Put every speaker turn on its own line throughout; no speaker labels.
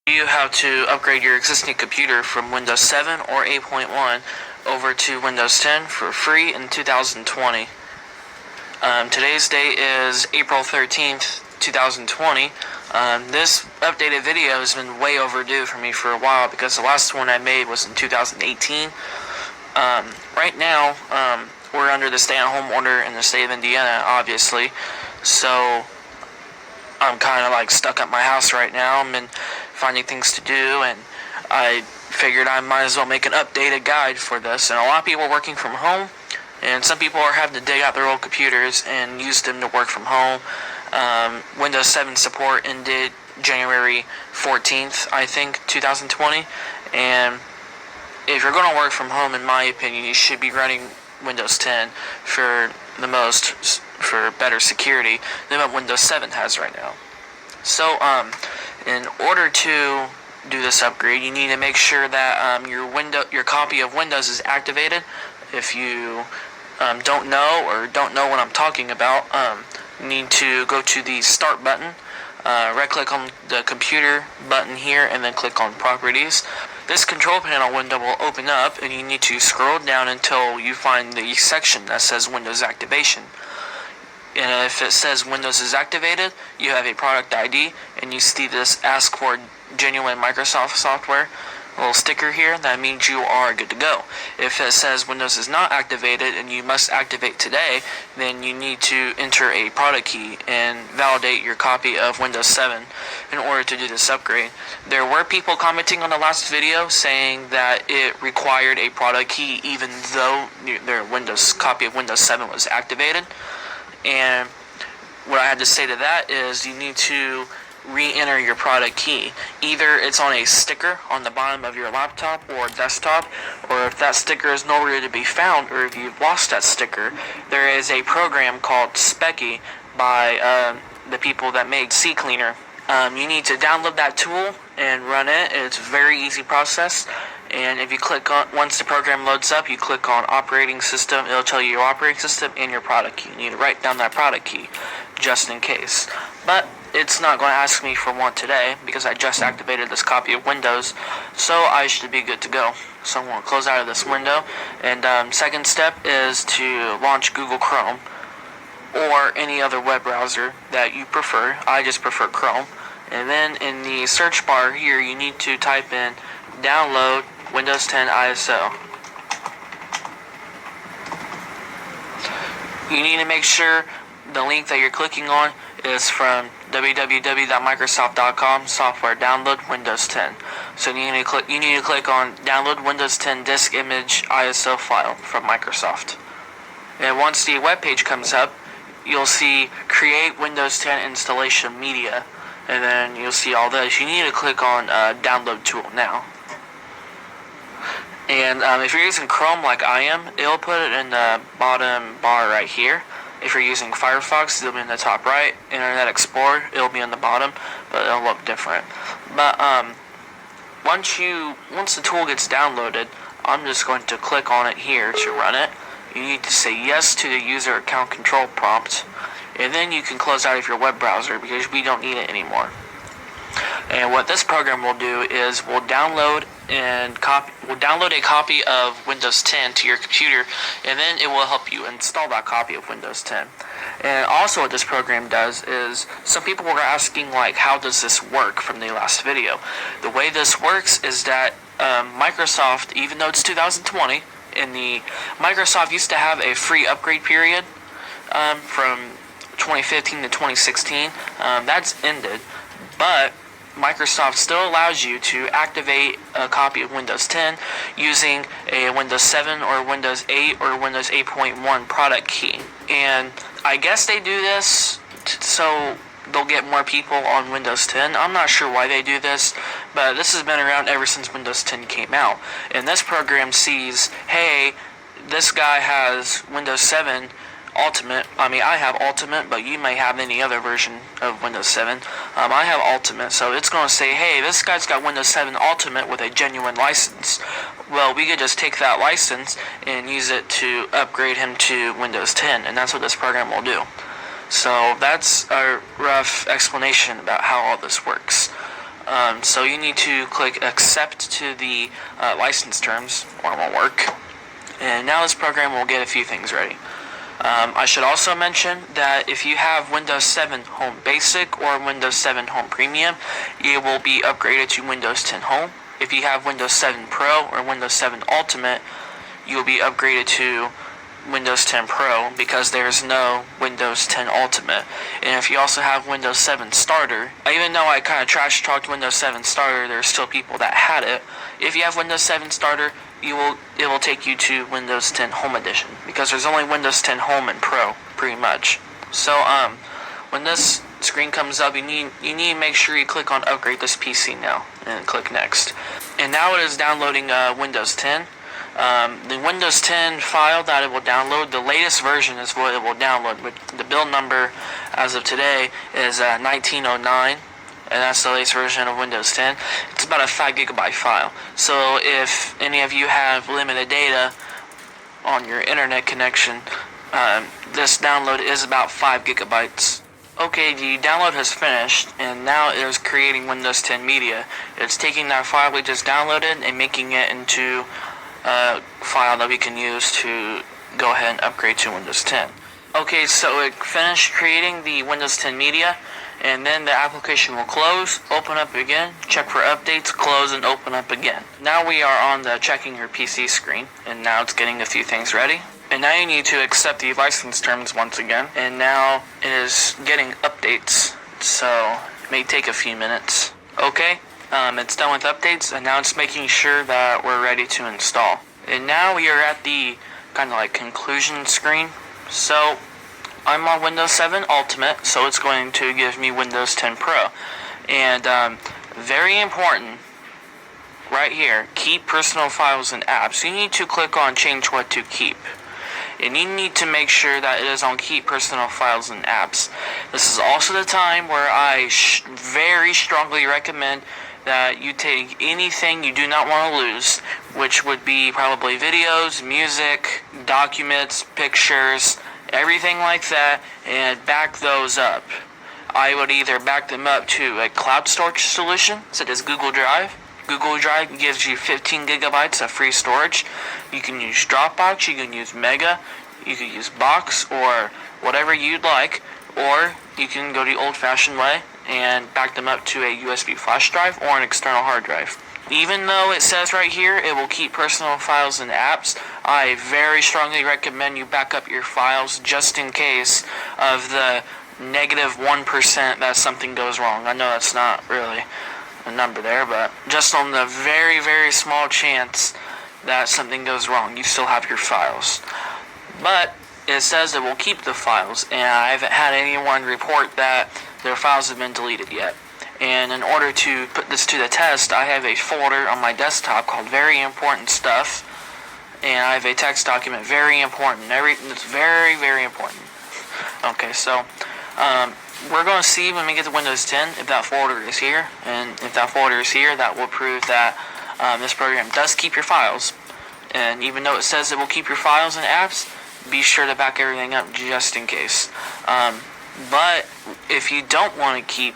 You how to upgrade your existing computer from Windows 7 or 8.1 over to Windows 10 for free in 2020. Today's date is April 13th, 2020. This updated video has been way overdue for me for a while because the last one I made was in 2018. Right now, we're under the stay-at-home order in the state of Indiana, obviously, so I'm kind of like stuck at my house right now. I'm finding things to do, and I figured I might as well make an updated guide for this. And a lot of people are working from home, and some people are having to dig out their old computers and use them to work from home. Windows 7 support ended January 14th, I think, 2020, and if you're going to work from home, in my opinion, you should be running Windows 10 for better security than what Windows 7 has right now. So, in order to do this upgrade, you need to make sure that your copy of Windows is activated. If you don't know what I'm talking about, you need to go to the Start button, right-click on the computer button here, and then click on Properties. This control panel window will open up, and you need to scroll down until you find the section that says Windows Activation. And if it says Windows is activated, you have a product ID, and you see this Ask for Genuine Microsoft Software little sticker here. That means you are good to go. If it says Windows is not activated and you must activate today, then you need to enter a product key and validate your copy of Windows 7 in order to do this upgrade. There were people commenting on the last video saying that it required a product key even though their copy of Windows 7 was activated. And what I had to say to that is you need to re-enter your product key. Either it's on a sticker on the bottom of your laptop or desktop, or if that sticker is nowhere to be found, or if you've lost that sticker, there is a program called Speccy by the people that made CCleaner. You need to download that tool and run it. It's a very easy process. And if you click on, once the program loads up, you click on operating system. It'll tell you your operating system and your product key. You need to write down that product key just in case. But it's not going to ask me for one today because I just activated this copy of Windows, so I should be good to go. So I'm going to close out of this window. And second step is to launch Google Chrome or any other web browser that you prefer. I just prefer Chrome. And then in the search bar here, you need to type in download Windows 10 ISO. You need to make sure the link that you're clicking on is from www.microsoft.com software download Windows 10. So you need to click on download Windows 10 disk image ISO file from Microsoft. And once the web page comes up, you'll see create Windows 10 installation media, and then you'll see all this. You need to click on download tool now. And if you're using Chrome like I am, it'll put it in the bottom bar right here. If you're using Firefox, it'll be in the top right. Internet Explorer, it'll be on the bottom, but it'll look different. But once the tool gets downloaded, I'm just going to click on it here to run it. You need to say yes to the user account control prompt, and then you can close out of your web browser because we don't need it anymore. And what this program will do is we'll download a copy of Windows 10 to your computer, and then it will help you install that copy of Windows 10. And also what this program does is, some people were asking like, how does this work from the last video? The way this works is that Microsoft, even though it's 2020, Microsoft used to have a free upgrade period from 2015 to 2016. That's ended, but Microsoft still allows you to activate a copy of Windows 10 using a Windows 7 or Windows 8 or Windows 8.1 product key. And I guess they do this so they'll get more people on Windows 10. I'm not sure why they do this, but this has been around ever since Windows 10 came out. And this program sees, hey, this guy has Windows 7 Ultimate. I mean, I have Ultimate, but you may have any other version of Windows 7. I have Ultimate, so it's going to say, hey, this guy's got Windows 7 Ultimate with a genuine license. Well, we could just take that license and use it to upgrade him to Windows 10, and that's what this program will do. So that's a rough explanation about how all this works. So you need to click accept to the license terms, or it won't work. And now this program will get a few things ready. I should also mention that if you have Windows 7 Home Basic or Windows 7 Home Premium, it will be upgraded to Windows 10 Home. If you have Windows 7 Pro or Windows 7 Ultimate, you'll be upgraded to Windows 10 Pro because there's no Windows 10 Ultimate. And if you also have Windows 7 Starter, even though I kind of trash talked Windows 7 Starter, there's still people that had it. If you have Windows 7 Starter, it will take you to Windows 10 Home Edition because there's only Windows 10 Home and Pro, pretty much. So when this screen comes up, you need to make sure you click on upgrade this PC now and click next. And now it is downloading Windows 10. The Windows 10 file that it will download, the latest version is what it will download. But the build number as of today is 1909. And that's the latest version of Windows 10. It's about a 5 gigabyte file. So if any of you have limited data on your internet connection, this download is about 5 gigabytes. Okay, the download has finished, and now it is creating Windows 10 Media. It's taking that file we just downloaded and making it into a file that we can use to go ahead and upgrade to Windows 10. Okay, so it finished creating the Windows 10 Media. And then the application will close, open up again, check for updates, close, and open up again. Now we are on the checking your PC screen, and now it's getting a few things ready. And now you need to accept the license terms once again. And now it is getting updates, so it may take a few minutes. Okay, it's done with updates, and now it's making sure that we're ready to install. And now we are at the kind of like conclusion screen. So I'm on Windows 7 Ultimate, so it's going to give me Windows 10 Pro. And very important, right here, keep personal files and apps. You need to click on change what to keep. And you need to make sure that it is on keep personal files and apps. This is also the time where I very strongly recommend that you take anything you do not want to lose, which would be probably videos, music, documents, pictures, everything like that, and back those up. I would either back them up to a cloud storage solution, such as Google Drive. Google Drive gives you 15 gigabytes of free storage. You can use Dropbox, you can use Mega, you can use Box, or whatever you'd like. Or you can go the old-fashioned way and back them up to a USB flash drive or an external hard drive. Even though it says right here it will keep personal files and apps, I very strongly recommend you back up your files just in case of the negative 1% that something goes wrong. I know that's not really a number there, but just on the very, very small chance that something goes wrong, you still have your files. But it says it will keep the files, and I haven't had anyone report that their files have been deleted yet. And in order to put this to the test, I have a folder on my desktop called Very Important Stuff. And I have a text document, very important. It's very, very important. Okay, so we're going to see when we get to Windows 10 if that folder is here. And if that folder is here, that will prove that this program does keep your files. And even though it says it will keep your files and apps, be sure to back everything up just in case. But if you don't want to keep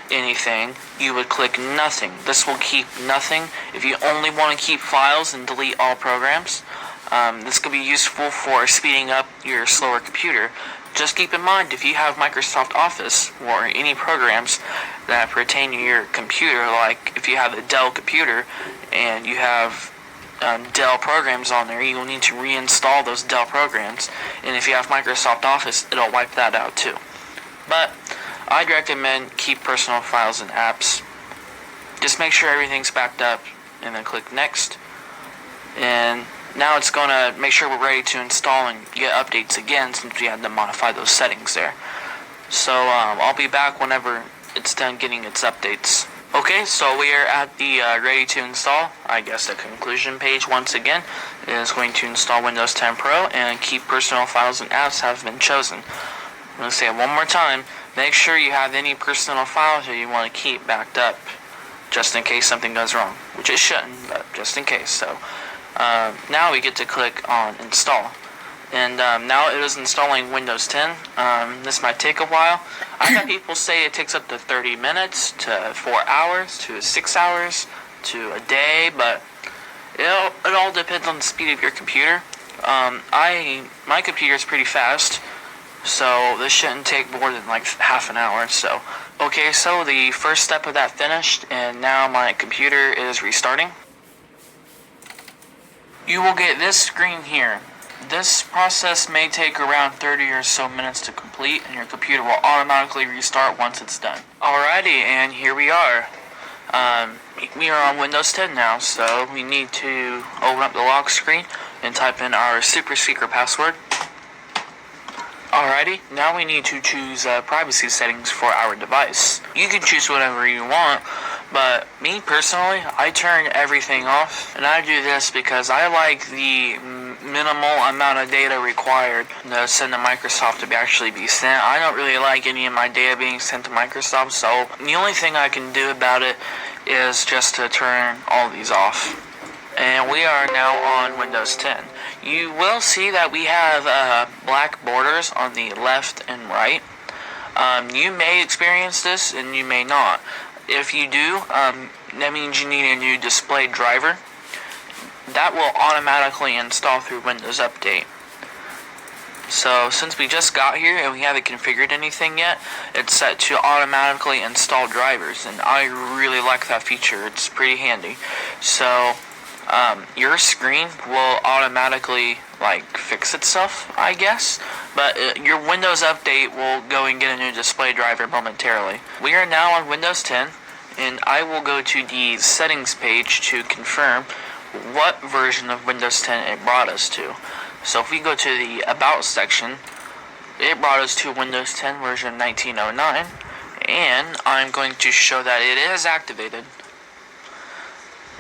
anything, you would click nothing. This will keep nothing. If you only want to keep files and delete all programs, this could be useful for speeding up your slower computer. Just keep in mind, if you have Microsoft Office or any programs that pertain to your computer, like if you have a Dell computer and you have Dell programs on there, you will need to reinstall those Dell programs. And if you have Microsoft Office, it'll wipe that out too. But I'd recommend keep personal files and apps. Just make sure everything's backed up and then click next. And now it's going to make sure we're ready to install and get updates again since we had to modify those settings there. So I'll be back whenever it's done getting its updates. Okay, so we are at the ready to install, I guess the conclusion page once again. It is going to install Windows 10 Pro and keep personal files and apps have been chosen. I'm going to say it one more time. Make sure you have any personal files that you want to keep backed up just in case something goes wrong, which it shouldn't, but just in case. So now we get to click on install. and now it is installing Windows 10. This might take a while. I've had people say it takes up to 30 minutes to 4 hours to 6 hours to a day, but it all depends on the speed of your computer. My computer is pretty fast, so this shouldn't take more than like half an hour. So, okay, so the first step of that finished, and now my computer is restarting. You will get this screen here. This process may take around 30 or so minutes to complete, and your computer will automatically restart once it's done. Alrighty, and here we are. We are on Windows 10 now, so we need to open up the lock screen and type in our super secret password. Alrighty, now we need to choose privacy settings for our device. You can choose whatever you want, but me personally, I turn everything off, and I do this because I like the minimal amount of data required to send to Microsoft to actually be sent. I don't really like any of my data being sent to Microsoft, so the only thing I can do about it is just to turn all these off. And we are now on Windows 10. You will see that we have black borders on the left and right. You may experience this and you may not. If you do, that means you need a new display driver. That will automatically install through Windows Update. So since we just got here and we haven't configured anything yet, it's set to automatically install drivers, and I really like that feature. It's pretty handy. So your screen will automatically fix itself, I guess, but your Windows Update will go and get a new display driver momentarily. We are now on Windows 10, and I will go to the settings page to confirm what version of Windows 10 it brought us to. So if we go to the About section, it brought us to Windows 10 version 1909, and I'm going to show that it is activated.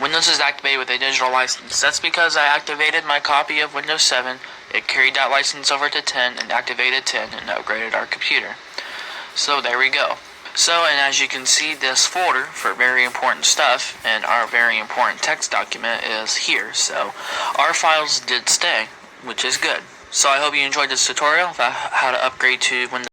Windows is activated with a digital license. That's because I activated my copy of Windows 7, it carried that license over to 10, and activated 10, and upgraded our computer. So there we go. So, and as you can see, this folder for very important stuff and our very important text document is here. So our files did stay, which is good. So I hope you enjoyed this tutorial about how to upgrade to Windows